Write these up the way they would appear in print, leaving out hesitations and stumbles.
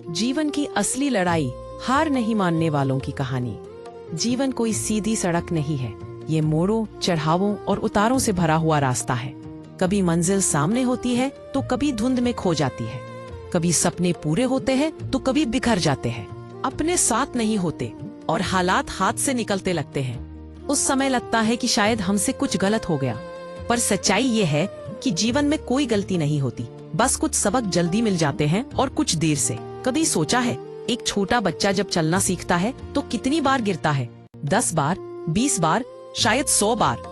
जीवन की असली लड़ाई हार नहीं मानने वालों की कहानी। जीवन कोई सीधी सड़क नहीं है, ये मोड़ों, चढ़ावों और उतारों से भरा हुआ रास्ता है। कभी मंजिल सामने होती है तो कभी धुंध में खो जाती है। कभी सपने पूरे होते हैं तो कभी बिखर जाते हैं। अपने साथ नहीं होते और हालात हाथ से निकलते लगते हैं। उस समय लगता है कि शायद हमसे कुछ गलत हो गया, पर सच्चाई ये है कि जीवन में कोई गलती नहीं होती, बस कुछ सबक जल्दी मिल जाते हैं और कुछ देर से। कभी सोचा है एक छोटा बच्चा जब चलना सीखता है तो कितनी बार गिरता है? 10 बार, 20 बार, शायद 100 बार।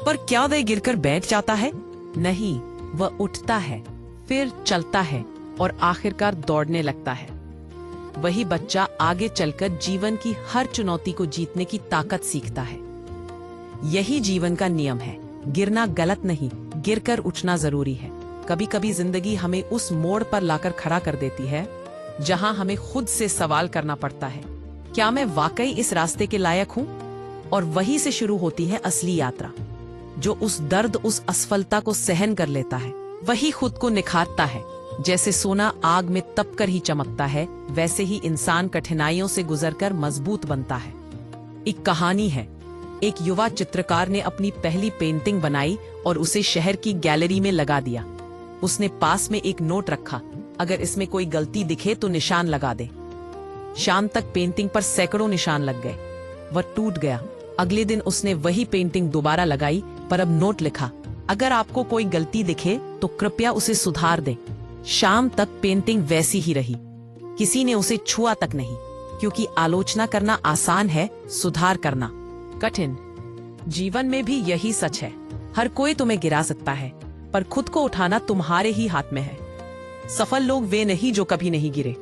पर क्या वह गिरकर बैठ जाता है? नहीं, वह उठता है, फिर चलता है और आखिरकार दौड़ने लगता है। वही बच्चा आगे चलकर जीवन की हर चुनौती को जीतने की ताकत सीखता है। यही जीवन का नियम है, गिरना गलत नहीं, गिरकर उठना जरूरी है। कभी कभी जिंदगी हमें उस मोड़ पर लाकर खड़ा कर देती है जहां हमें खुद से सवाल करना पड़ता है, क्या मैं वाकई इस रास्ते के लायक हूं? और वहीं से शुरू होती है असली यात्रा। जो उस दर्द, उस असफलता को सहन कर लेता है, वही खुद को निखारता है। जैसे सोना आग में तपकर ही चमकता है, वैसे ही इंसान कठिनाइयों से गुजरकर मजबूत बनता है। एक कहानी है, एक युवा चित्रकार ने अपनी पहली पेंटिंग बनाई और उसे शहर की गैलरी में लगा दिया। उसने पास में एक नोट रखा, अगर इसमें कोई गलती दिखे तो निशान लगा दे। शाम तक पेंटिंग पर सैकड़ों निशान लग गए, वह टूट गया। अगले दिन उसने वही पेंटिंग दोबारा लगाई, पर अब नोट लिखा, अगर आपको कोई गलती दिखे तो कृपया उसे सुधार दें। शाम तक पेंटिंग वैसी ही रही, किसी ने उसे छुआ तक नहीं, क्योंकि आलोचना करना आसान है, सुधार करना कठिन। जीवन में भी यही सच है, हर कोई तुम्हें गिरा सकता है, पर खुद को उठाना तुम्हारे ही हाथ में है। सफल लोग वे नहीं जो कभी नहीं गिरे,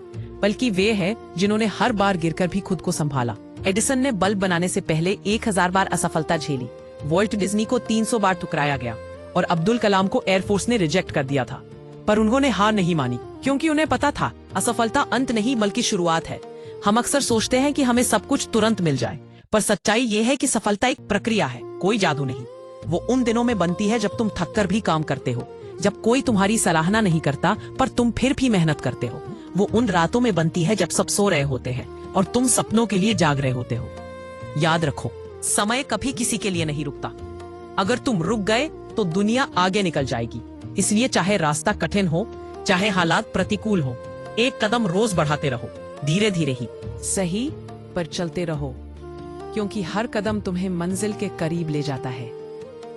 बल्कि वे हैं जिन्होंने हर बार गिरकर भी खुद को संभाला। एडिसन ने बल्ब बनाने से पहले 1000 बार असफलता झेली। वॉल्ट डिज्नी को 300 बार ठुकराया गया और अब्दुल कलाम को एयरफोर्स ने रिजेक्ट कर दिया था, पर उन्होंने हार नहीं मानी, क्योंकि उन्हें पता था असफलता अंत नहीं बल्कि शुरुआत है। हम अक्सर सोचते हैं कि हमें सब कुछ तुरंत मिल जाए, पर सच्चाई ये है कि सफलता एक प्रक्रिया है, कोई जादू नहीं। वो उन दिनों में बनती है जब तुम थक कर भी काम करते हो, जब कोई तुम्हारी सराहना नहीं करता पर तुम फिर भी मेहनत करते हो। वो उन रातों में बनती है जब सब सो रहे होते हैं और तुम सपनों के लिए जाग रहे होते हो। याद रखो, समय कभी किसी के लिए नहीं रुकता। अगर तुम रुक गए तो दुनिया आगे निकल जाएगी। इसलिए चाहे रास्ता कठिन हो, चाहे हालात प्रतिकूल हो, एक कदम रोज बढ़ाते रहो, धीरे धीरे ही सही, पर चलते रहो, क्योंकि हर कदम तुम्हें मंजिल के करीब ले जाता है।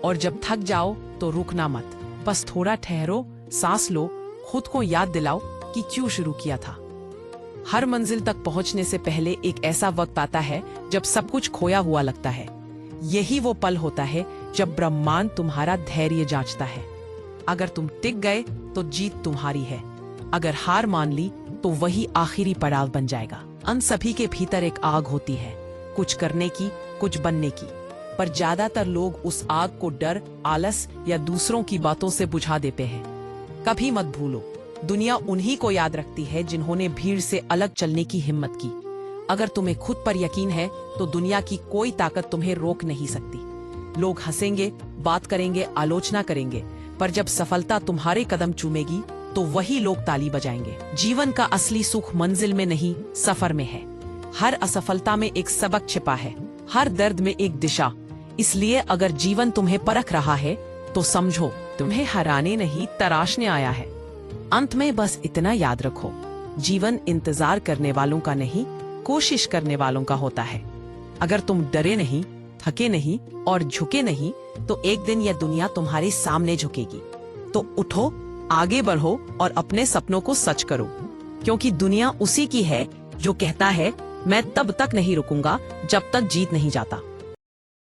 और जब थक जाओ तो रुकना मत, बस थोड़ा ठहरो, सांस लो, खुद को याद दिलाओ कि क्यों शुरू किया था। हर मंजिल तक पहुंचने से पहले एक ऐसा वक्त आता है जब सब कुछ खोया हुआ लगता है। यही वो पल होता है जब ब्रह्मांड तुम्हारा धैर्य जांचता है। अगर तुम टिक गए तो जीत तुम्हारी है, अगर हार मान ली तो वही आखिरी पड़ाव बन जाएगा। हम सभी के भीतर एक आग होती है, कुछ करने की, कुछ बनने की, पर ज्यादातर लोग उस आग को डर, आलस या दूसरों की बातों से बुझा देते हैं। कभी मत भूलो, दुनिया उन्हीं को याद रखती है जिन्होंने भीड़ से अलग चलने की हिम्मत की। अगर तुम्हें खुद पर यकीन है तो दुनिया की कोई ताकत तुम्हें रोक नहीं सकती। लोग हंसेंगे, बात करेंगे, आलोचना करेंगे, पर जब सफलता तुम्हारे कदम चूमेगी तो वही लोग ताली बजाएंगे। जीवन का असली सुख मंजिल में नहीं, सफर में है। हर असफलता में एक सबक छिपा है, हर दर्द में एक दिशा। इसलिए अगर जीवन तुम्हें परख रहा है तो समझो, तुम्हें हराने नहीं, तराशने आया है। अंत में बस इतना याद रखो, जीवन इंतजार करने वालों का नहीं, कोशिश करने वालों का होता है। अगर तुम डरे नहीं, थके नहीं और झुके नहीं, तो एक दिन यह दुनिया तुम्हारे सामने झुकेगी। तो उठो, आगे बढ़ो और अपने सपनों को सच करो, क्योंकि दुनिया उसी की है जो कहता है, मैं तब तक नहीं रुकूंगा जब तक जीत नहीं जाता।